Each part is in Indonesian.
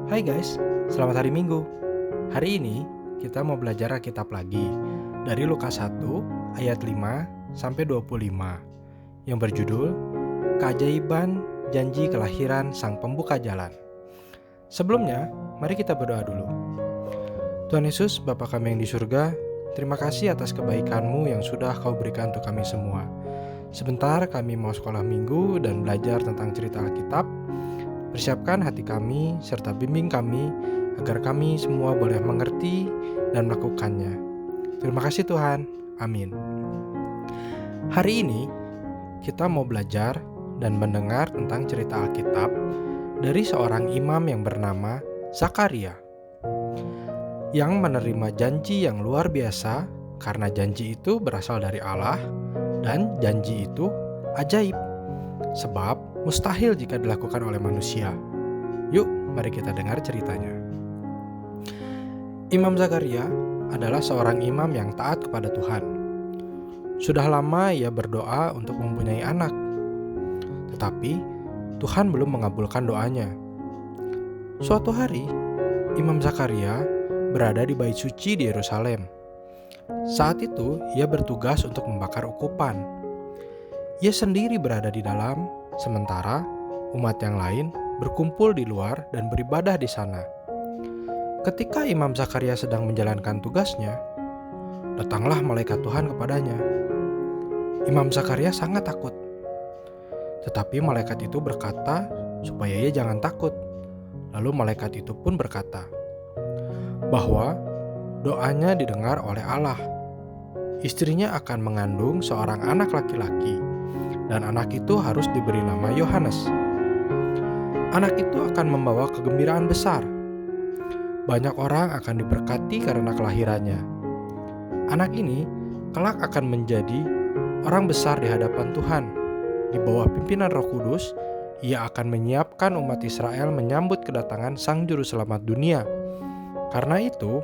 Hai guys, selamat hari Minggu. Hari ini kita mau belajar Alkitab lagi dari Lukas 1 ayat 5 sampai 25 yang berjudul Keajaiban Janji Kelahiran Sang Pembuka Jalan. Sebelumnya, mari kita berdoa dulu. Tuhan Yesus, Bapa kami yang di surga, terima kasih atas kebaikan-Mu yang sudah Kau berikan untuk kami semua. Sebentar kami mau sekolah minggu dan belajar tentang cerita Alkitab. Persiapkan hati kami serta bimbing kami agar kami semua boleh mengerti dan melakukannya. Terima kasih Tuhan. Amin. Hari ini kita mau belajar dan mendengar tentang cerita Alkitab dari seorang imam yang bernama Zakaria yang menerima janji yang luar biasa karena janji itu berasal dari Allah dan janji itu ajaib sebab mustahil jika dilakukan oleh manusia. Yuk, mari kita dengar ceritanya. Imam Zakaria adalah seorang imam yang taat kepada Tuhan. Sudah lama ia berdoa untuk mempunyai anak, tetapi Tuhan belum mengabulkan doanya. Suatu hari, Imam Zakaria berada di bait suci di Yerusalem. Saat itu, ia bertugas untuk membakar ukupan. Ia sendiri berada di dalam, sementara umat yang lain berkumpul di luar dan beribadah di sana. Ketika Imam Zakaria sedang menjalankan tugasnya, datanglah malaikat Tuhan kepadanya. Imam Zakaria sangat takut. Tetapi malaikat itu berkata supaya ia jangan takut. Lalu malaikat itu pun berkata bahwa doanya didengar oleh Allah. Istrinya akan mengandung seorang anak laki-laki, dan anak itu harus diberi nama Yohanes. Anak itu akan membawa kegembiraan besar. Banyak orang akan diberkati karena kelahirannya. Anak ini kelak akan menjadi orang besar di hadapan Tuhan. Di bawah pimpinan Roh Kudus, ia akan menyiapkan umat Israel menyambut kedatangan Sang Juru Selamat dunia. Karena itu,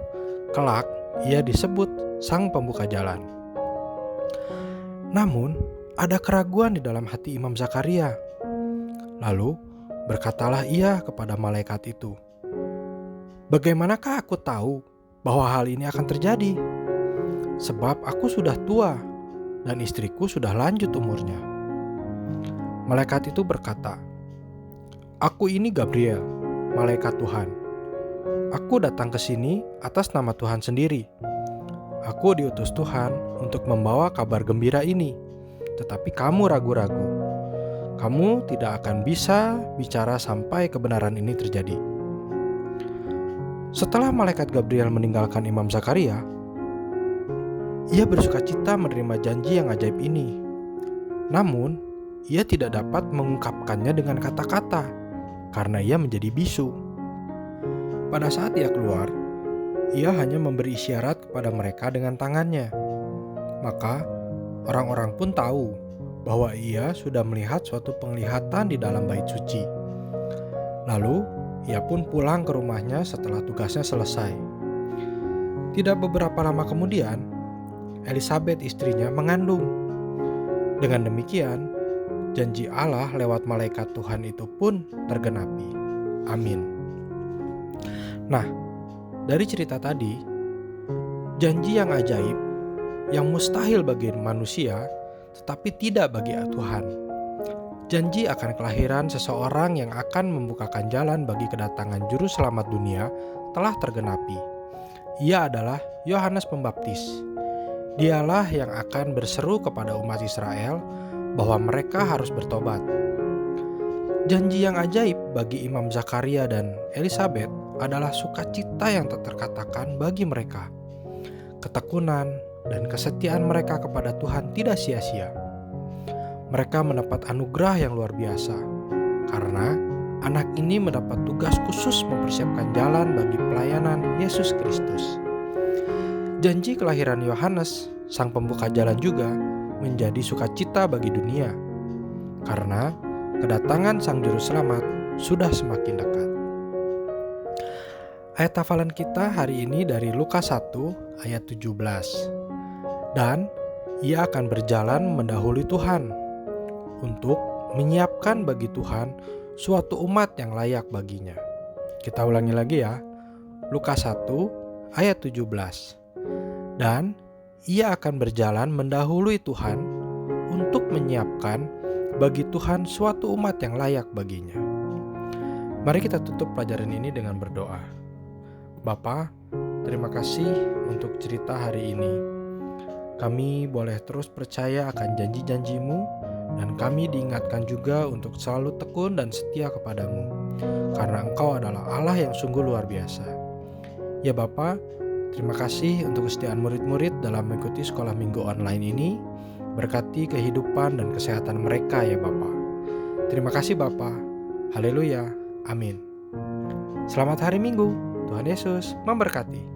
kelak ia disebut Sang Pembuka Jalan. Namun, ada keraguan di dalam hati Imam Zakaria. Lalu berkatalah ia kepada malaikat itu, "Bagaimanakah aku tahu bahwa hal ini akan terjadi? Sebab aku sudah tua dan istriku sudah lanjut umurnya." Malaikat itu berkata, "Aku ini Gabriel, malaikat Tuhan. Aku datang ke sini atas nama Tuhan sendiri. Aku diutus Tuhan untuk membawa kabar gembira ini. Tetapi kamu ragu-ragu. Kamu tidak akan bisa bicara sampai kebenaran ini terjadi." Setelah malaikat Gabriel meninggalkan Imam Zakaria, ia bersukacita menerima janji yang ajaib ini. Namun, ia tidak dapat mengungkapkannya dengan kata-kata karena ia menjadi bisu. Pada saat ia keluar, ia hanya memberi isyarat kepada mereka dengan tangannya. Maka orang-orang pun tahu bahwa ia sudah melihat suatu penglihatan di dalam bait suci. Lalu ia pun pulang ke rumahnya setelah tugasnya selesai. Tidak beberapa lama kemudian, Elisabet istrinya mengandung. Dengan demikian, janji Allah lewat malaikat Tuhan itu pun tergenapi. Amin. Nah, dari cerita tadi, janji yang ajaib, yang mustahil bagi manusia, tetapi tidak bagi Tuhan. Janji akan kelahiran seseorang yang akan membukakan jalan bagi kedatangan Juru Selamat dunia telah tergenapi. Ia adalah Yohanes Pembaptis. Dialah yang akan berseru kepada umat Israel bahwa mereka harus bertobat. Janji yang ajaib bagi Imam Zakaria dan Elisabet adalah sukacita yang tak terkatakan bagi mereka. Ketekunan dan kesetiaan mereka kepada Tuhan tidak sia-sia. Mereka mendapat anugerah yang luar biasa, karena anak ini mendapat tugas khusus mempersiapkan jalan bagi pelayanan Yesus Kristus. Janji kelahiran Yohanes, Sang Pembuka Jalan juga menjadi sukacita bagi dunia, karena kedatangan Sang Juru Selamat sudah semakin dekat. Ayat hafalan kita hari ini dari Lukas 1 ayat 17. Dan ia akan berjalan mendahului Tuhan untuk menyiapkan bagi Tuhan suatu umat yang layak baginya. Kita ulangi lagi ya. Lukas 1 ayat 17. Dan ia akan berjalan mendahului Tuhan untuk menyiapkan bagi Tuhan suatu umat yang layak baginya. Mari kita tutup pelajaran ini dengan berdoa. Bapa, terima kasih untuk cerita hari ini. Kami boleh terus percaya akan janji-janji-Mu, dan kami diingatkan juga untuk selalu tekun dan setia kepadamu, karena Engkau adalah Allah yang sungguh luar biasa. Ya Bapa, terima kasih untuk kesetiaan murid-murid dalam mengikuti sekolah minggu online ini. Berkati kehidupan dan kesehatan mereka ya Bapa. Terima kasih Bapa. Haleluya. Amin. Selamat hari Minggu. Tuhan Yesus memberkati.